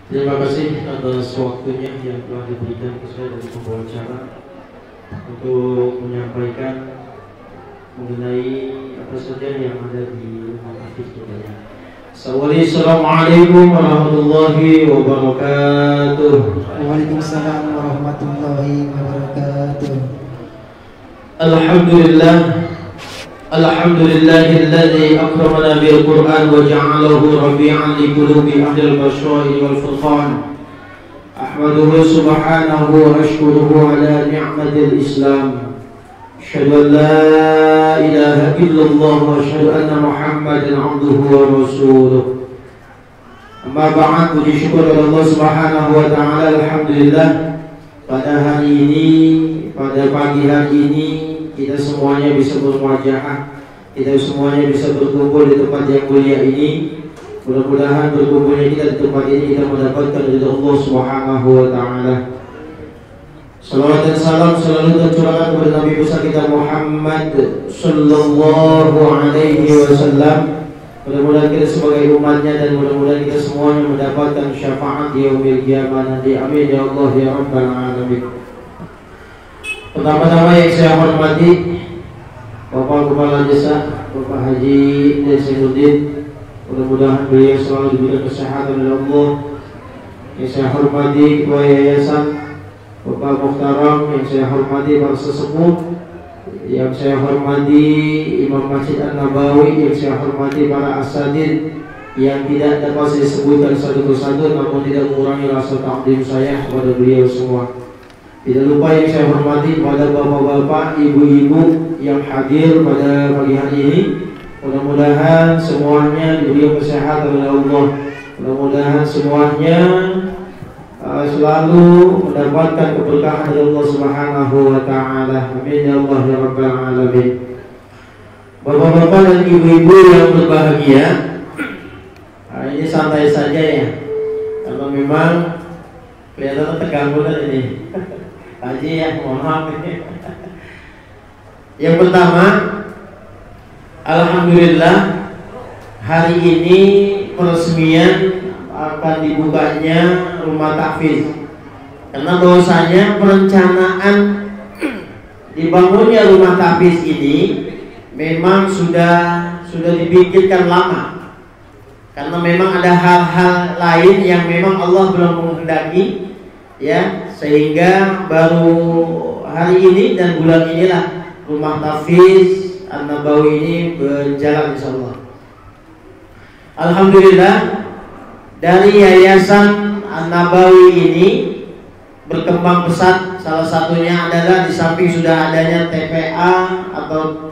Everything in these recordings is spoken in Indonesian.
Terima kasih atas waktunya yang telah diberikan ke saya dari pembawa acara untuk menyampaikan mengenai apa saja yang ada di rumah Hafiz kita. Assalamualaikum warahmatullahi wabarakatuh. Waalaikumsalam warahmatullahi wabarakatuh. Alhamdulillah. Alhamdulillahilladzi akramana bil Qur'an wa ja'alahu rabi'an li qulubi ahlil bashair wal furqan. Ahmaduhu subhanahu wa ashkuruhu ala ni'matil Islam. Asyhadu an la ilaha illallah wa asyhadu anna Muhammadan 'abduhu wa rasuluh. Amma ba'd, puji syukur kepada Allah Subhanahu wa taala. Alhamdulillah, pada hari ini, pada pagi hari ini kita semuanya bisa bermuajahah, kita semuanya bisa berkumpul di tempat yang mulia ini. Mudah-mudahan berkumpulnya kita di tempat ini kita mendapatkan ridha Allah Subhanahu wa taala. Salawat dan salam selalu tercurahkan kepada Nabi besar kita Muhammad sallallahu alaihi wasallam. Mudah-mudahan kita sebagai umatnya dan mudah-mudahan kita semuanya mendapatkan syafaat di yaumil qiyamah nanti. Amin ya Allah ya rabbal alamin. Pertama-tama yang saya hormati Bapak Kepala Desa, Bapak Haji Zainuddin, mudah-mudahan beliau selalu diberikan kesehatan oleh Allah. Yang saya hormati Ketua Yayasan Bapak Muhtaram, yang saya hormati para sesepuh, yang saya hormati Imam Masjid An-Nabawi, yang saya hormati para asatidz yang tidak dapat saya sebutkan satu persatu, namun tidak mengurangi rasa takdim saya kepada beliau semua. Tidak lupa yang saya hormati pada bapak-bapak, ibu-ibu yang hadir pada pagi hari ini. Mudah-mudahan semuanya diberi kesehatan oleh Allah. Mudah-mudahan semuanya selalu mendapatkan keberkahan dari Allah Subhanahu wa taala. Amin ya Allah ya rabbal alamin. Bapak-bapak dan ibu-ibu yang berbahagia, ini santai saja ya. Karena memang kelihatan tegang banget ini. Haji ya, mohon maaf. Yang pertama, alhamdulillah hari ini peresmian akan dibukanya rumah tahfiz. Karena bahwasanya perencanaan dibangunnya rumah tahfiz ini memang sudah dipikirkan lama. Karena memang ada hal-hal lain yang memang Allah belum menghendaki, ya, sehingga baru hari ini dan bulan inilah rumah tahfiz An-Nabawi ini berjalan insyaallah. Alhamdulillah, dari Yayasan An-Nabawi ini berkembang pesat. Salah satunya adalah di samping sudah adanya TPA atau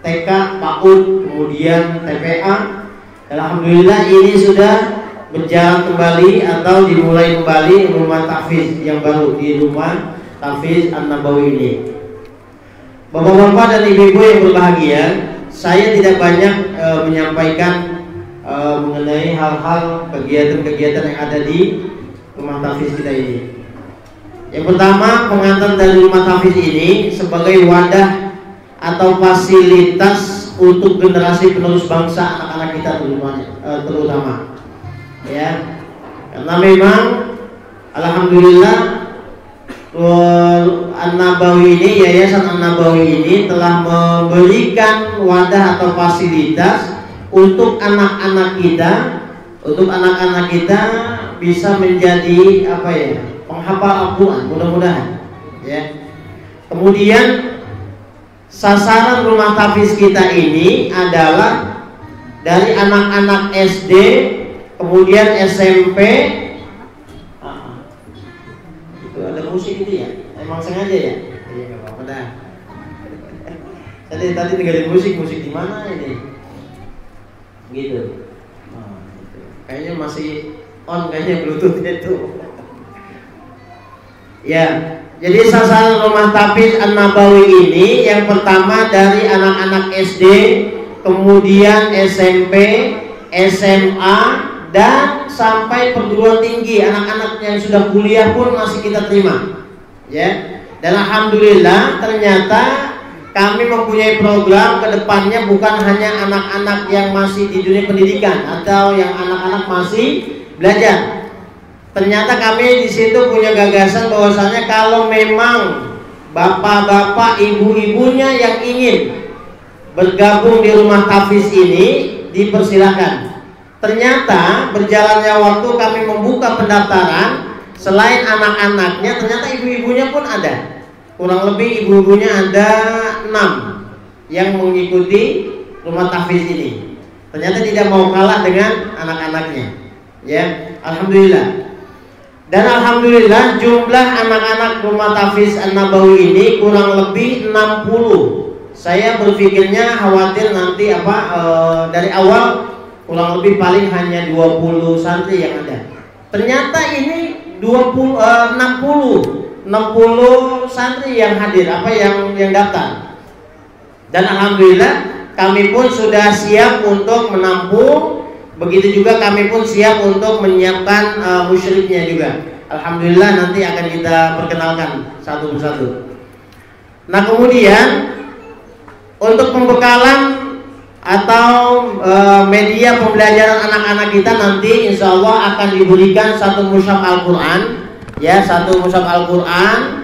TK, PAUD, kemudian TPA. Alhamdulillah ini sudah berjalan kembali atau dimulai kembali rumah tahfiz yang baru di rumah tahfiz An-Nabawi ini. Bapak-bapak dan ibu-ibu yang berbahagia, saya tidak banyak menyampaikan mengenai hal-hal kegiatan-kegiatan yang ada di rumah tahfiz kita ini. Yang pertama, pengantar dari rumah tahfiz ini sebagai wadah atau fasilitas untuk generasi penerus bangsa, anak-anak kita terutama. Ya, karena memang alhamdulillah An-Nabawi ini, Yayasan An-Nabawi ini telah memberikan wadah atau fasilitas untuk anak-anak kita bisa menjadi apa ya, penghafal Al-Quran, mudah-mudahan ya. Kemudian sasaran rumah tahfiz kita ini adalah dari anak-anak SD, kemudian SMP. Itu ada musik itu ya? Emang sengaja ya? Iya, nggak apa-apa dah. Tadi tinggalin musik di mana ini? Gitu. Gitu. Kayaknya masih on, kayaknya Bluetooth-nya itu. Ya, jadi sasaran rumah tahfiz An-Nabawi ini yang pertama dari anak-anak SD, kemudian SMP, SMA, dan sampai perguruan tinggi. Anak-anak yang sudah kuliah pun masih kita terima, ya. Dan alhamdulillah ternyata kami mempunyai program ke depannya bukan hanya anak-anak yang masih di dunia pendidikan atau yang anak-anak masih belajar. Ternyata kami di situ punya gagasan bahwasanya kalau memang bapak-bapak, ibu-ibunya yang ingin bergabung di rumah tahfiz ini, dipersilakan. Ternyata berjalannya waktu kami membuka pendaftaran, selain anak-anaknya, ternyata ibu-ibunya pun ada. Kurang lebih ibu-ibunya ada 6 yang mengikuti rumah tahfiz ini. Ternyata tidak mau kalah dengan anak-anaknya. Ya, alhamdulillah. Dan alhamdulillah jumlah anak-anak rumah tahfiz An-Nabawi ini kurang lebih 60. Saya berpikirnya khawatir nanti dari awal kurang lebih paling hanya 20 santri yang ada. Ternyata ini 60 santri yang hadir, yang daftar. Dan alhamdulillah kami pun sudah siap untuk menampung. Begitu juga kami pun siap untuk menyiapkan musyriknya juga. Alhamdulillah nanti akan kita perkenalkan satu persatu. Nah, kemudian untuk pembekalan atau media pembelajaran anak-anak kita nanti insya Allah akan diberikan satu mushaf Al-Quran, ya, satu mushaf Al-Quran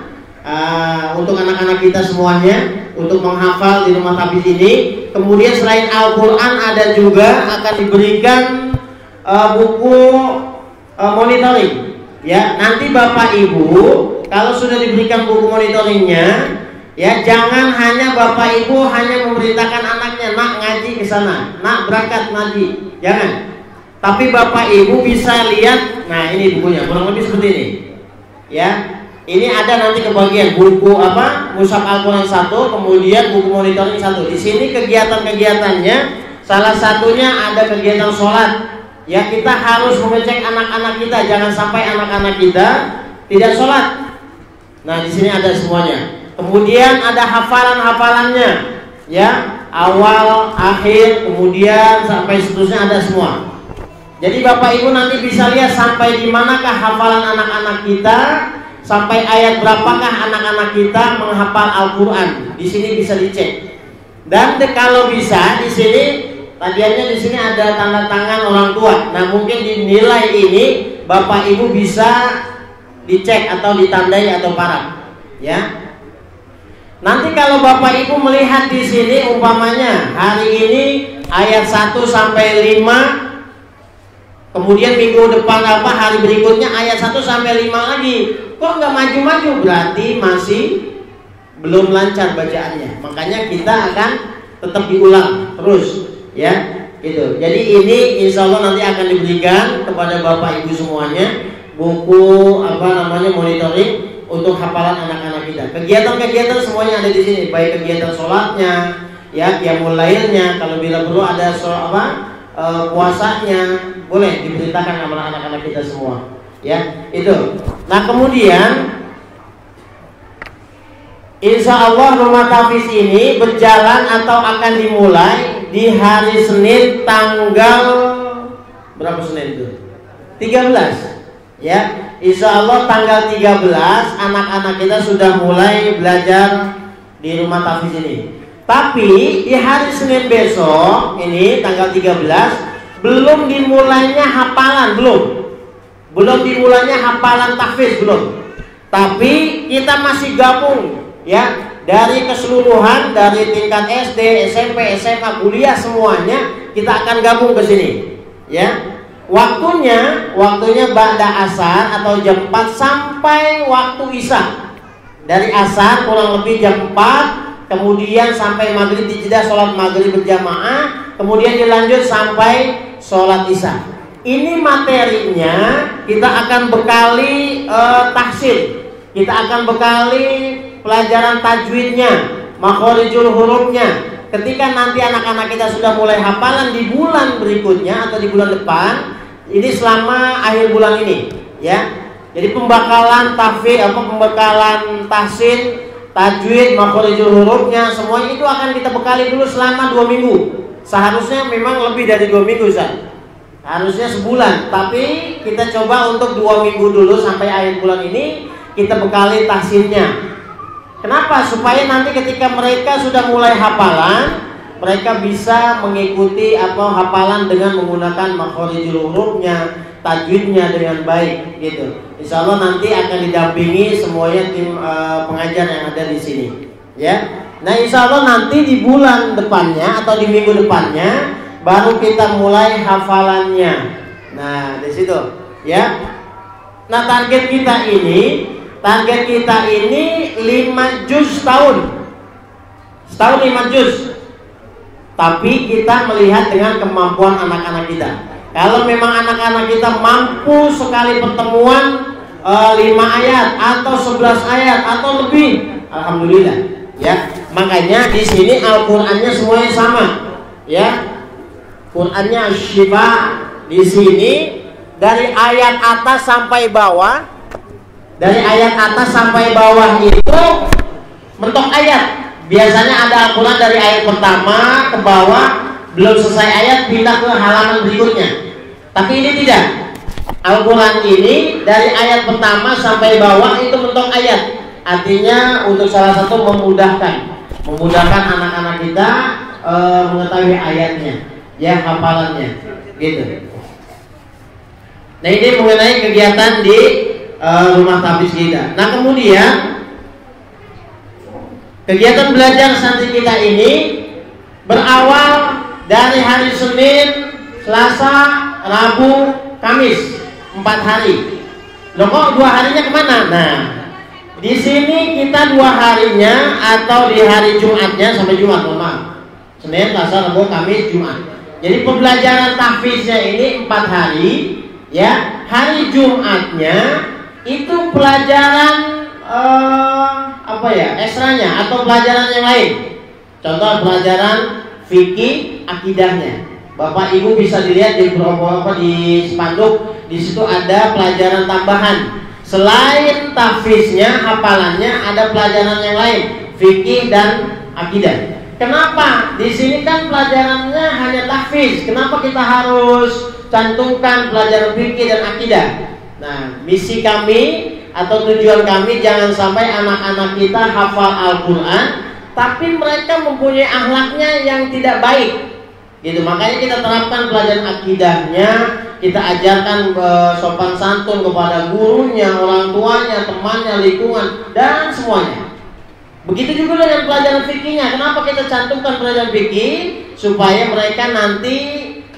untuk anak-anak kita semuanya untuk menghafal di rumah tahfiz ini. Kemudian selain Al-Quran ada juga akan diberikan buku monitoring. Ya, nanti Bapak Ibu kalau sudah diberikan buku monitoringnya, ya jangan hanya Bapak Ibu hanya memerintahkan anaknya, nak ngaji ke sana, nak berangkat ngaji, jangan. Tapi Bapak Ibu bisa lihat, nah ini bukunya kurang lebih seperti ini. Ya. Ini ada nanti kebagian buku mushaf Al-Quran 1, kemudian buku monitoring 1. Di sini kegiatan-kegiatannya salah satunya ada kegiatan sholat. Ya, kita harus mengecek anak-anak kita, jangan sampai anak-anak kita tidak sholat. Nah, di sini ada semuanya. Kemudian ada hafalan-hafalannya, ya, awal, akhir, kemudian sampai seterusnya ada semua. Jadi Bapak Ibu nanti bisa lihat sampai di manakah hafalan anak-anak kita. Sampai ayat berapakah anak-anak kita menghafal Al-Quran? Di sini bisa dicek. Dan kalau bisa di sini, tadiannya di sini ada tanda tangan orang tua. Nah, mungkin dinilai ini Bapak Ibu bisa dicek atau ditandai atau paraf. Ya. Nanti kalau Bapak Ibu melihat di sini umpamanya hari ini ayat 1 sampai 5. Kemudian minggu depan hari berikutnya ayat 1 sampai 5 lagi. Kok nggak maju-maju? Berarti masih belum lancar bacaannya. Makanya kita akan tetap diulang terus, ya. Gitu. Jadi ini insya Allah nanti akan diberikan kepada Bapak Ibu semuanya buku monitoring untuk hafalan anak-anak kita. Kegiatan-kegiatan semuanya ada di sini, baik kegiatan sholatnya, ya, qiyamul lailnya, kalau bila perlu ada puasanya, boleh diberitakan kepada anak-anak kita semua. Ya, itu. Nah, kemudian insya Allah rumah tahfiz ini berjalan atau akan dimulai di hari Senin tanggal berapa Senin itu? 13. Ya, insya Allah tanggal 13 anak-anak kita sudah mulai belajar di rumah tahfiz ini. Tapi di hari Senin besok ini tanggal 13 belum dimulainya hafalan, belum dimulainya hafalan tahfiz, belum. Tapi kita masih gabung, ya, dari keseluruhan, dari tingkat SD, SMP, SMA, kuliah semuanya kita akan gabung ke sini, ya. Waktunya ba'da asar atau jam 4 sampai waktu isya. Dari asar kurang lebih jam 4, kemudian sampai maghrib dijeda sholat maghrib berjamaah, kemudian dilanjut sampai sholat isya. Ini materinya kita akan bekali tahsin, kita akan bekali pelajaran tajwidnya, makhorijul hurufnya. Ketika nanti anak-anak kita sudah mulai hafalan di bulan berikutnya atau di bulan depan, ini selama akhir bulan ini, ya. Jadi pembekalan pembekalan tahsin, tajwid, makhorijul hurufnya, semuanya itu akan kita bekali dulu selama 2 minggu. Seharusnya memang lebih dari 2 minggu, Ustaz. Harusnya sebulan, tapi kita coba untuk 2 minggu dulu sampai akhir bulan ini kita bekali tahsinnya. Kenapa? Supaya nanti ketika mereka sudah mulai hafalan, mereka bisa mengikuti atau hafalan dengan menggunakan makhorijul hurufnya, tajwidnya dengan baik gitu. Insya Allah nanti akan didampingi semuanya tim pengajar yang ada di sini ya. Nah insya Allah nanti di bulan depannya atau di minggu depannya baru kita mulai hafalannya. Nah di situ ya. Nah target kita ini 5 juz setahun 5 juz. Tapi kita melihat dengan kemampuan anak-anak kita. Kalau memang anak-anak kita mampu sekali pertemuan 5 ayat atau 11 ayat atau lebih, alhamdulillah ya. Makanya di sini Al-Qur'annya semuanya sama ya. Qur'annya Syifa di sini dari ayat atas sampai bawah. Dari ayat atas sampai bawah itu mentok ayat. Biasanya ada Al-Quran dari ayat pertama ke bawah, belum selesai ayat pindah ke halaman berikutnya. Tapi ini tidak. Al-Quran ini dari ayat pertama sampai bawah itu mentok ayat. Artinya untuk salah satu memudahkan anak-anak kita mengetahui ayatnya, ya hafalannya, gitu. Nah ini mengenai kegiatan di rumah tahfiz kita. Nah kemudian kegiatan belajar santri kita ini berawal dari hari Senin, Selasa, Rabu, Kamis, 4 hari. Loh kok 2 harinya kemana? Nah, di sini kita 2 harinya atau di hari Jumatnya sampai Jumat, maaf. Senin, Selasa, Rabu, Kamis, Jumat. Jadi pembelajaran tahfiznya ini 4 hari, ya. Hari Jumatnya itu pelajaran ekstranya atau pelajaran yang lain. Contoh pelajaran fikih akidahnya. Bapak Ibu bisa dilihat di beberapa di spanduk, di situ ada pelajaran tambahan. Selain tahfiznya, hafalannya ada pelajaran yang lain, fikih dan akidah. Kenapa? Di sini kan pelajarannya hanya tahfiz. Kenapa kita harus cantumkan pelajaran fikih dan akidah? Nah, misi kami atau tujuan kami jangan sampai anak-anak kita hafal Al-Quran tapi mereka mempunyai akhlaknya yang tidak baik gitu. Makanya kita terapkan pelajaran akidahnya, kita ajarkan sopan santun kepada gurunya, orang tuanya, temannya, lingkungan dan semuanya. Begitu juga dengan pelajaran fikihnya. Kenapa kita cantumkan pelajaran fikih? Supaya mereka nanti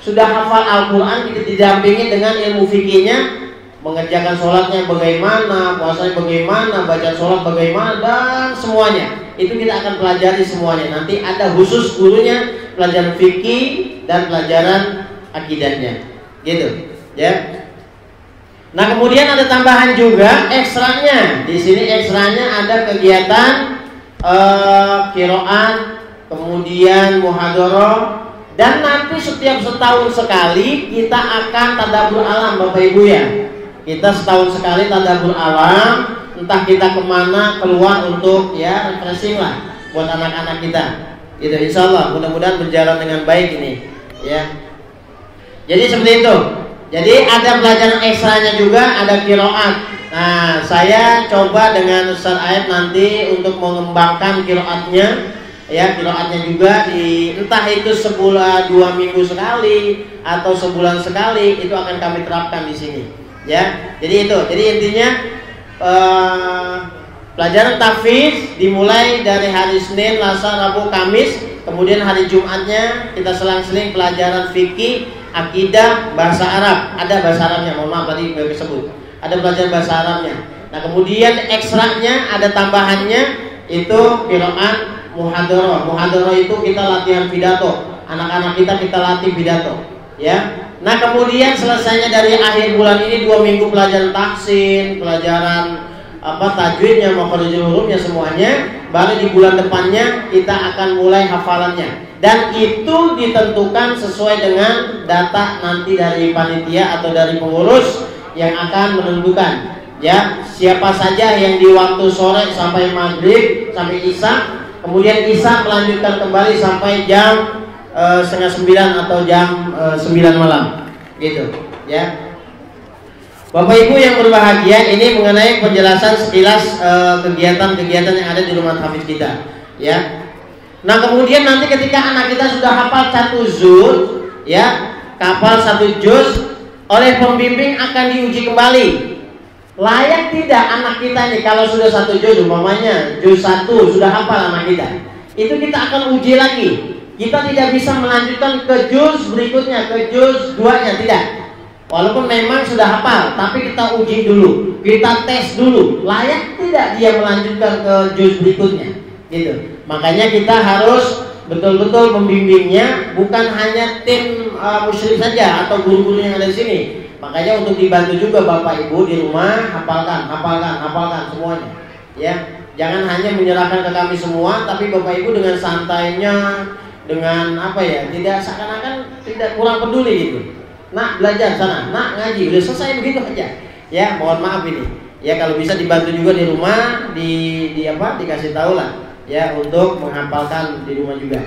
sudah hafal Al-Quran, kita didampingi dengan ilmu fikihnya, mengerjakan sholatnya bagaimana, puasanya bagaimana, baca sholat bagaimana, dan semuanya. Itu kita akan pelajari semuanya. Nanti ada khusus gurunya, pelajaran fikih dan pelajaran akidahnya, gitu, ya. Nah kemudian ada tambahan juga ekstranya. Di sini ekstranya ada kegiatan qiraat, kemudian muhadharah, dan nanti setiap setahun sekali kita akan tadabbur alam, Bapak Ibu ya. Kita setahun sekali tadabbur alam, entah kita kemana keluar untuk ya refreshing lah buat anak-anak kita. Gitu, insya Allah mudah-mudahan berjalan dengan baik ini, ya. Jadi seperti itu. Jadi ada pelajaran ekstranya juga, ada qiraat. Nah, saya coba dengan Ustaz Aib nanti untuk mengembangkan qiraatnya, ya qiraatnya juga di entah itu sebulan 2 minggu sekali atau sebulan sekali, itu akan kami terapkan di sini. Ya, jadi itu. Jadi intinya pelajaran tahfiz dimulai dari hari Senin, Selasa, Rabu, Kamis, kemudian hari Jumatnya kita selang-seling pelajaran fikih, akidah, bahasa Arab. Ada bahasa Arabnya, mohon maaf tadi belum disebut. Ada pelajaran bahasa Arabnya. Nah, kemudian ekstranya ada tambahannya itu qiraat, muhadharah. Muhadharah itu kita latihan pidato. Anak-anak kita latih pidato, ya. Nah kemudian selesainya dari akhir bulan ini 2 minggu pelajaran tahsin, pelajaran tajwidnya, makhorijul hurufnya semuanya. Baru di bulan depannya kita akan mulai hafalannya. Dan itu ditentukan sesuai dengan data nanti dari panitia atau dari pengurus yang akan menentukan. Ya, siapa saja yang di waktu sore sampai maghrib sampai isya, kemudian isya melanjutkan kembali sampai jam setengah 9 atau jam 9 malam, gitu, ya. Bapak Ibu yang berbahagia, ini mengenai penjelasan sekilas kegiatan-kegiatan yang ada di rumah tahfiz kita, ya. Nah kemudian nanti ketika anak kita sudah hafal 1 juz, ya, hafal 1 juz, oleh pembimbing akan diuji kembali. Layak tidak anak kita ini kalau sudah 1 juz, umpamanya juz 1 sudah hafal anak kita, itu kita akan uji lagi. Kita tidak bisa melanjutkan ke juz berikutnya, ke juz 2-nya, tidak. Walaupun memang sudah hafal, tapi kita uji dulu, kita tes dulu, layak tidak dia melanjutkan ke juz berikutnya, gitu. Makanya kita harus betul-betul membimbingnya, bukan hanya tim musyrik saja atau guru-guru yang ada di sini. Makanya untuk dibantu juga Bapak Ibu di rumah, hafalkan semuanya. Ya, jangan hanya menyerahkan ke kami semua, tapi Bapak Ibu dengan santainya, dengan apa ya, tidak seakan-akan tidak kurang peduli gitu. Nak belajar sana, nak ngaji, udah selesai begitu aja. Ya, mohon maaf ini. Ya kalau bisa dibantu juga di rumah, dikasih tahu lah. Ya untuk menghafalkan di rumah juga.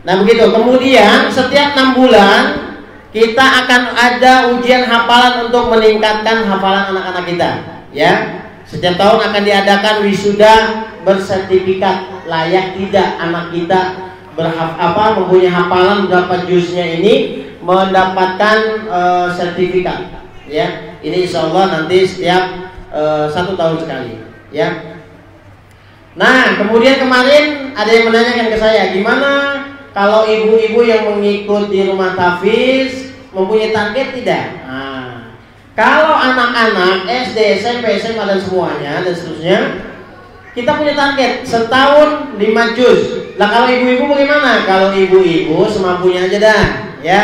Nah begitu. Kemudian setiap 6 bulan kita akan ada ujian hafalan untuk meningkatkan hafalan anak-anak kita. Ya, setiap tahun akan diadakan wisuda bersertifikat layak tidak anak kita mempunyai hafalan berapa juznya ini mendapatkan sertifikat. Ya, ini insya Allah nanti setiap 1 tahun sekali. Ya. Nah, kemudian kemarin ada yang menanyakan ke saya, gimana kalau ibu-ibu yang mengikut di rumah tahfiz mempunyai target tidak? Nah, kalau anak-anak SD, SMP, SMA dan semuanya dan seterusnya, kita punya target setahun 5 juz. Nah, kalau ibu-ibu bagaimana? Kalau ibu-ibu semampunya aja dah, ya.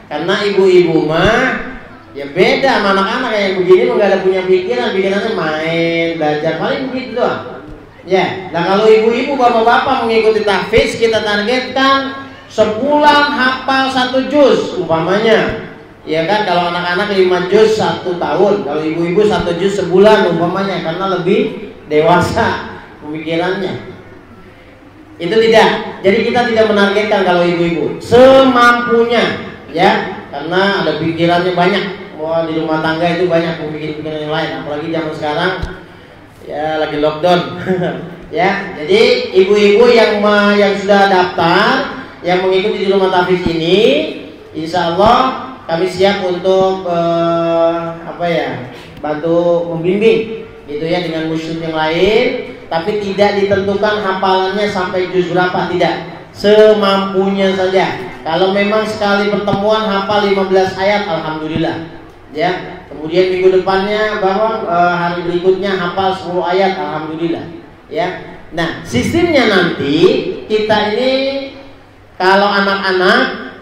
Karena ibu-ibu mah ya beda sama anak-anak yang begini, nggak ada punya pikirannya main, belajar, paling begitu doang. Ya, nah kalau ibu-ibu, bapak-bapak mengikuti tahfiz, kita targetkan sebulan hafal 1 juz umpamanya. Ya kan, kalau anak-anak 5 juz 1 tahun, kalau ibu-ibu 1 juz sebulan umpamanya, karena lebih dewasa pemikirannya. Itu tidak. Jadi kita tidak menargetkan kalau ibu-ibu, semampunya, ya, karena ada pikirannya banyak. Wah, di rumah tangga itu banyak pemikiran-pemikiran yang lain, apalagi zaman sekarang. Ya lagi lockdown. Ya, jadi ibu-ibu yang sudah daftar, yang mengikuti di rumah tahfiz ini, insya Allah kami siap untuk bantu membimbing, gitu ya, dengan musyrik yang lain. Tapi tidak ditentukan hafalannya sampai juz berapa, tidak, semampunya saja. Kalau memang sekali pertemuan hafal 15 ayat, alhamdulillah. Ya, kemudian minggu depannya bahwa hari berikutnya hafal 10 ayat, alhamdulillah. Ya, nah sistemnya nanti kita ini kalau anak-anak,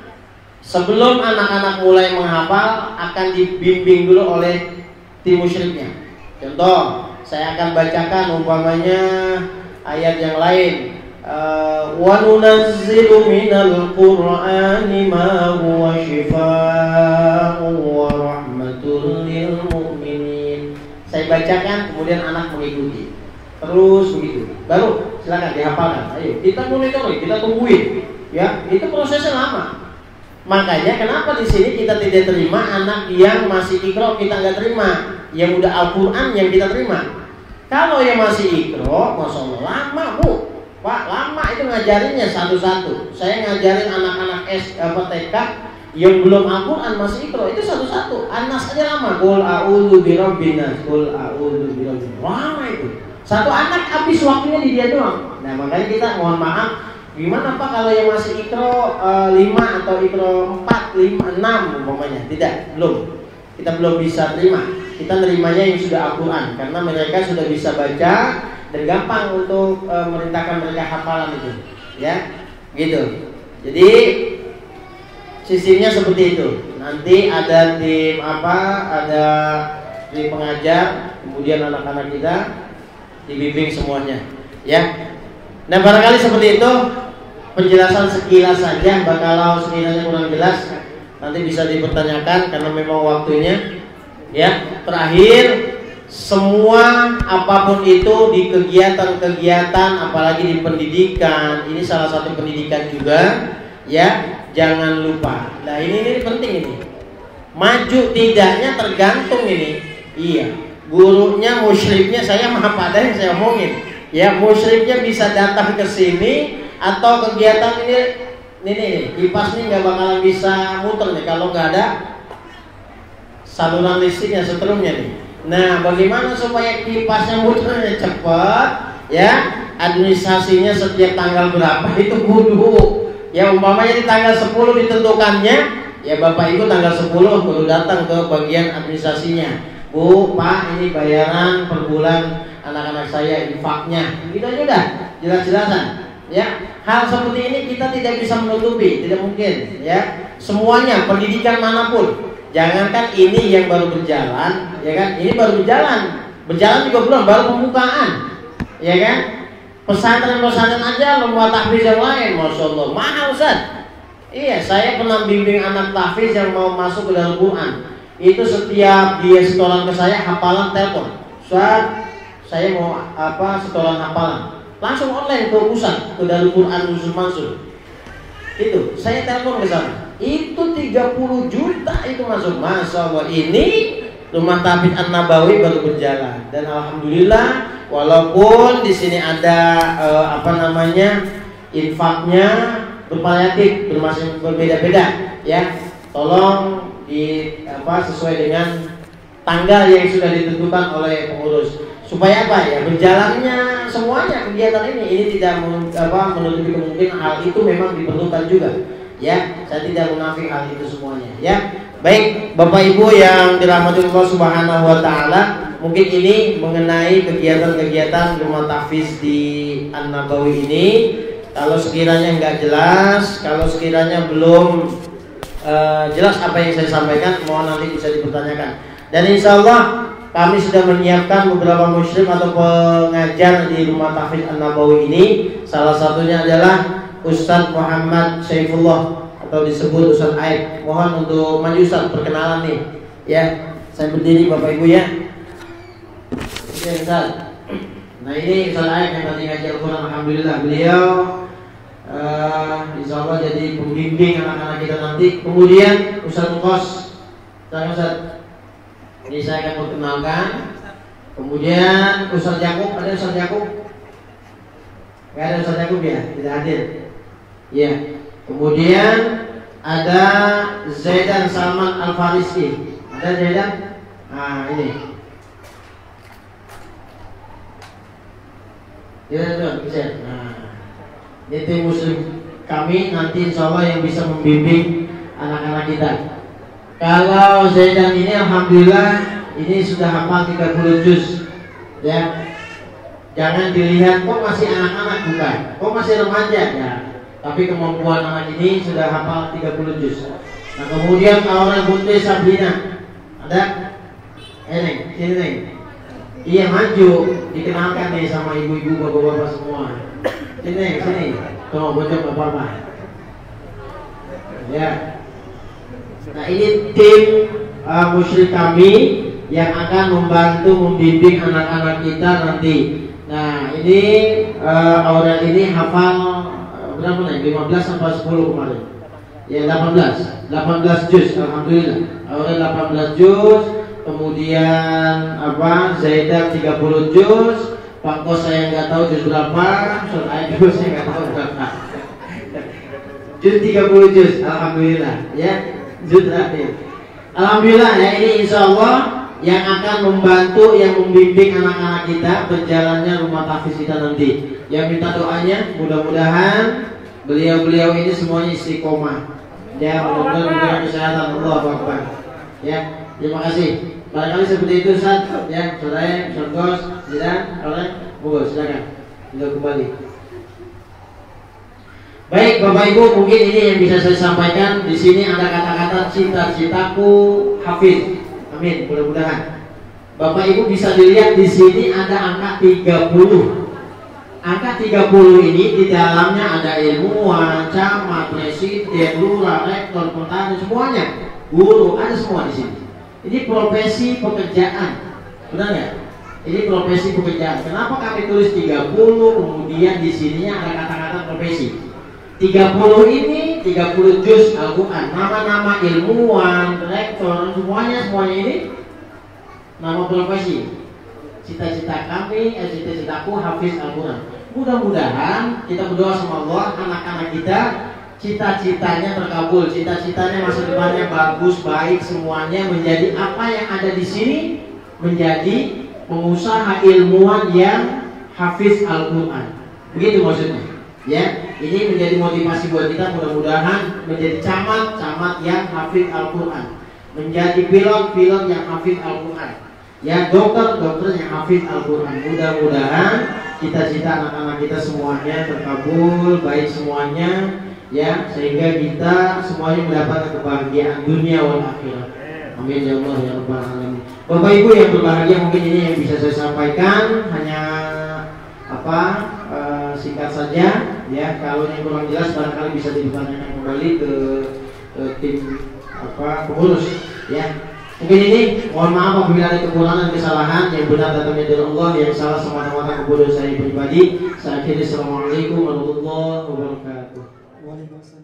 sebelum anak-anak mulai menghafal akan dibimbing dulu oleh tim musyriknya. Contoh, saya akan bacakan umpamanya ayat yang lain. Wa nunazzilu minal qur'ani ma huwa shifaa'un wa rahmatul lil mu'minin. Saya bacakan, kemudian anak mengikuti. Terus begitu. Baru silakan dihafalkan. Ayo, kita monitor, kita tungguin. Ya, itu prosesnya lama. Makanya kenapa di sini kita tidak terima anak yang masih Iqra, kita nggak terima. Yang udah Al-Qur'an yang kita terima. Kalau yang masih Iqra, Masya Allah, lama Bu. Pak, lama itu ngajarinnya satu-satu. Saya ngajarin anak-anak TK yang belum Al-Quran masih Iqra, itu satu-satu. Anas aja lama. Qul a'udzu birabbin nas, qul a'udzu birabbin. Lama itu. Satu anak habis waktunya di dia doang. Nah, makanya kita mohon maaf, gimana Pak kalau yang masih Iqra 5 atau Iqra 4, 5, 6 umpamanya? Tidak, belum. Kita belum bisa terima. Kita nerimanya yang sudah Al-Quran, karena mereka sudah bisa baca dan gampang untuk merintahkan mereka hafalan itu, ya, gitu. Jadi sistemnya seperti itu. Nanti ada tim ada tim pengajar, kemudian anak-anak kita dibimbing semuanya, ya. Nah barangkali seperti itu penjelasan sekilas saja. Kalau sekiranya kurang jelas nanti bisa dipertanyakan karena memang waktunya, ya. Terakhir, semua apapun itu di kegiatan-kegiatan, apalagi di pendidikan, ini salah satu pendidikan juga, ya, jangan lupa. Nah ini penting ini. Maju tidaknya tergantung ini. Iya, gurunya musyriknya saya maaf ada yang saya omongin. Ya, musyriknya bisa datang ke sini atau kegiatan ini kipas nih nggak bakalan bisa muter nih kalau nggak ada saluran listriknya setelumnya nih. Nah, bagaimana supaya kipasnya muternya cepat? Ya, administrasinya setiap tanggal berapa itu kudu. Ya, umpamanya di tanggal 10 ditentukannya, ya Bapak Ibu tanggal 10 baru datang ke bagian administrasinya. Bu, Pak, ini bayaran per bulan anak-anak saya infaknya. Gitu aja udah, jelas-jelasan. Ya, hal seperti ini kita tidak bisa menutupi, tidak mungkin. Ya, semuanya pendidikan manapun. Jangankan ini yang baru berjalan, ya kan? Ini baru berjalan juga belum, baru pembukaan, ya kan? Pesantren-pesantren aja lomba tahfiz yang lain, masya Allah, mahal Ustaz. Iya, saya pernah bimbing anak tahfiz yang mau masuk ke dalam Quran. Itu setiap dia setoran ke saya hafalan telepon. Ustaz, saya mau setoran hafalan. Langsung online ke pusat, ke Darul Quran Nuzul Mansur. Itu, saya telepon ke sana. Itu 30 juta itu masuk. Masya Allah, ini Rumah Tahfiz An-Nabawi baru berjalan. Dan alhamdulillah, walaupun di sini ada infaknya bervariatif, berbeda-beda, ya. Tolong sesuai dengan tanggal yang sudah ditentukan oleh pengurus. Supaya apa ya, berjalannya semuanya kegiatan ini tidak menutupi kemungkinan hal itu memang diperlukan juga, ya. Saya tidak munafik hal itu semuanya, ya. Baik Bapak Ibu yang dirahmati Allah Subhanahu wa taala, mungkin ini mengenai kegiatan-kegiatan Rumah Tahfiz di An-Nabawi ini. Kalau sekiranya nggak jelas, kalau sekiranya belum jelas apa yang saya sampaikan, mohon nanti bisa dipertanyakan. Dan insya Allah kami sudah menyiapkan beberapa musyrik atau pengajar di Rumah Tahfiz An-Nabawi ini. Salah satunya adalah Ustadz Muhammad Syaifullah atau disebut Ustadz Aib. Mohon untuk maju Ustadz, perkenalan nih. Ya, saya berdiri Bapak Ibu ya. Oke Ustadz. Nah ini Ustadz Aib yang tadi ngajar Al-Quran. Alhamdulillah beliau insya Allah jadi pembimbing anak-anak kita nanti. Kemudian Ustadz Mukos, Ustadz. Ini saya akan perkenalkan. Kemudian Ustadz Yakub, ada Ustadz Yakub? Gak ada Ustadz Yakub ya? Tidak hadir. Ya. Kemudian ada Zaidan Salman Al-Farisi. Ada Zaidan? Nah ini. Ya bisa. Nah, ini tim muslim kami nanti insya Allah yang bisa membimbing anak-anak kita. Kalau Zaidan ini alhamdulillah ini sudah hafal 30 juz. Ya. Jangan dilihat kok masih anak-anak, bukan. Kok masih remaja ya. Tapi kemampuan anak ini sudah hafal 30 juz. Nah, kemudian Aura Bunte Sabrina. Ada? Neng, sini Neng. Iya maju, dikenalkan nih sama ibu-ibu, bapak-bapak semua. Sini Neng, sini. Tuh, bocor apa-apa. Ya. Nah ini tim musyrik kami yang akan membantu membimbing anak-anak kita nanti. Nah ini Aurel ini hafal berapa nih? 15 sampai 10 kemarin. Ya 18 juz alhamdulillah. Aurel 18 juz, kemudian Zaidan 30 juz, Pak Kos saya nggak tahu juz berapa, Soal juz saya nggak tahu berapa. Juz 30 juz alhamdulillah ya. Alhamdulillah ya, ini insya Allah yang akan membantu, yang membimbing anak-anak kita berjalannya Rumah Tahfiz kita nanti. Yang minta doanya mudah-mudahan beliau-beliau ini semuanya istiqomah. Ya, mudah-mudahan diberikan kesehatan. Allahu Akbar. Ya, terima kasih. Barangkali seperti itu Ustaz. Ya, saudara, Ustaz, silakan. Monggo silakan. Bisa kembali. Baik Bapak Ibu, mungkin ini yang bisa saya sampaikan. Di sini ada kata-kata cita-citaku hafiz. Amin, mudah-mudahan. Bapak Ibu bisa dilihat di sini ada angka 30. Angka 30 ini di dalamnya ada ilmuwan, camat, presiden, lurah, rektor, petani, semuanya. Guru, ada semua di sini. Ini profesi pekerjaan. Benar nggak? Ini profesi pekerjaan. Kenapa kami tulis 30? Kemudian di sininya ada kata-kata profesi. 30 ini 30 juz Al-Quran. Nama-nama ilmuwan, rektor, semuanya ini nama profesi. Cita-cita kami, cita-citaku hafiz Al-Quran. Mudah-mudahan kita berdoa sama Allah, anak-anak kita cita-citanya terkabul, cita-citanya masa depannya bagus, baik semuanya, menjadi apa yang ada di sini, menjadi pengusaha ilmuwan yang hafiz Al-Quran. Begitu maksudnya. Ya, ini menjadi motivasi buat kita, mudah-mudahan menjadi camat yang hafiz Al-Quran, menjadi pilot yang hafiz Al-Quran, ya dokter yang hafiz Al-Quran. Mudah-mudahan cita-cita anak-anak kita semuanya terkabul, baik semuanya, ya, sehingga kita semuanya mendapatkan kebahagiaan dunia wal akhirat. Amin ya Allah ya Rabbal alamin. Bapak Ibu yang berbahagia, mungkin ini yang bisa saya sampaikan, hanya singkat saja, ya. Kalau yang kurang jelas barangkali bisa ditanyakan kembali ke tim pengurus, ya. Mungkin ini mohon maaf apabila ada kekurangan dan kesalahan, yang benar datangnya dari Allah, yang salah semata-mata kepada saya pribadi. Saya akhiri, assalamualaikum warahmatullahi wabarakatuh. Waalaikumsalam.